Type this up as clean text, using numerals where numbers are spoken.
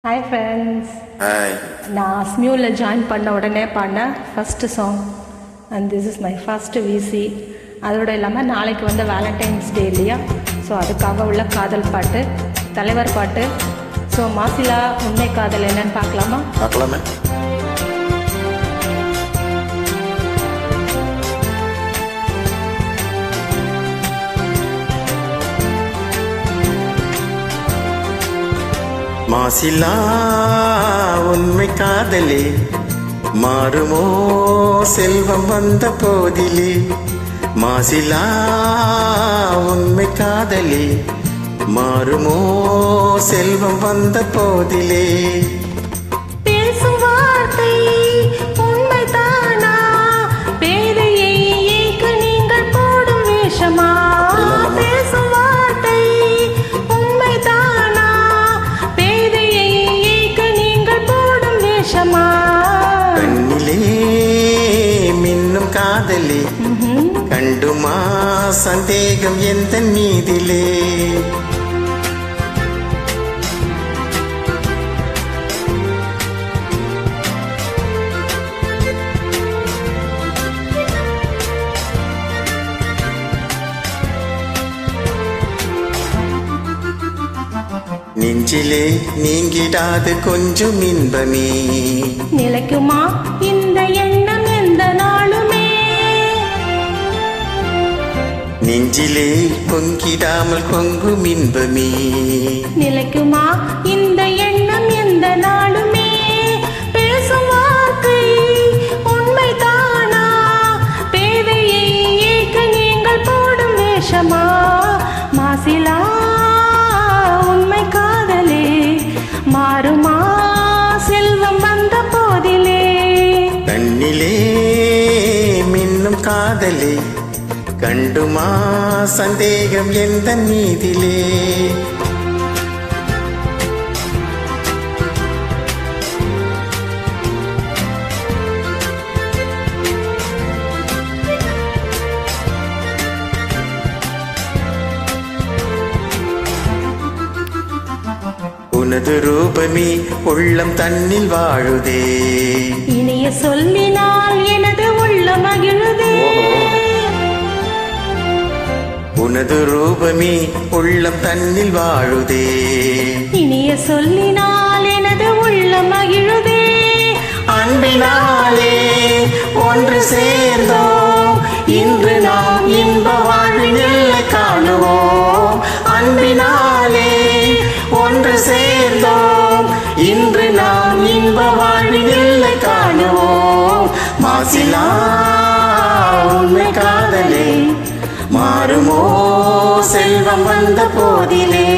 Hi friends, hi. நான் ஸ்மியூவில் join பண்ண உடனே பாடின first song and this is my first VC. அதோடு இல்லாமல் நாளைக்கு வந்து வேலண்டைன்ஸ் டே இல்லையா, ஸோ அதுக்காக உள்ள காதல் பாட்டு, தலைவர் பாட்டு. ஸோ மாசிலா உண்மை காதல் என்னன்னு பார்க்கலாமா? பார்க்கலாமே. மாசிலா உண்மை காதலே மாறுமோ செல்வம் வந்த போதிலே. மாசிலா உண்மை காதலே மாறுமோ செல்வம் வந்த போதிலே. பேசும் வார்த்தை உண்மைதானா, பேதையை ஏக்க நீங்கள் போடும் வேஷமா? பேசும் வார்த்தை உண்மைதானா, பேதையை ஏக்க நீங்கள் போடும் வேஷமா? கண்ணிலே மின்னும் காதலே கண்டுமா சந்தேகம் எந்த மீதிலே. நெஞ்சிலே நீங்கிடாது கொஞ்சம் இன்பமே. நிலைக்குமா இந்த எண்ணம் எந்த நாளுமே? நெஞ்சிலே பொங்கிடாமல் பொங்கும் இன்பமே. நிலைக்குமா இந்த எண்ணம் எந்த நாளுமே? பேசும் வார்த்தை உண்மைதானா, பேதையை ஏக்க நீங்கள் போடும் வேஷமா? மாசிலா உண்மை காதலே மாறுமா செல்வம் வந்த போதிலே. கண்ணிலே மின்னும் காதலே கண்டுமா சந்தேகம் எந்த மீதிலே. உனது ரூபமே உள்ளம் தன்னில் வாழுதே. இனிய சொல்லினால் எனது உள்ள மகிழுதே. உனது ரூபமே உள்ளம் தன்னில் வாழுதே. இனிய சொல்லினால் எனது உள்ள மகிழுதே. அன்பினாலே ஒன்று சேர்ந்தோம், இன்று நாம் இன்ப வாழ்வின் எல்லை காணுவோம். அன்பினாலே ஒன்று சேர்ந்தோம், இன்று நாம் இன்ப வாழ்வின் எல்லை காணுவோம். மாசிலா உண்மை காதலே மாறுமோ செல்வம் வந்த போதிலே.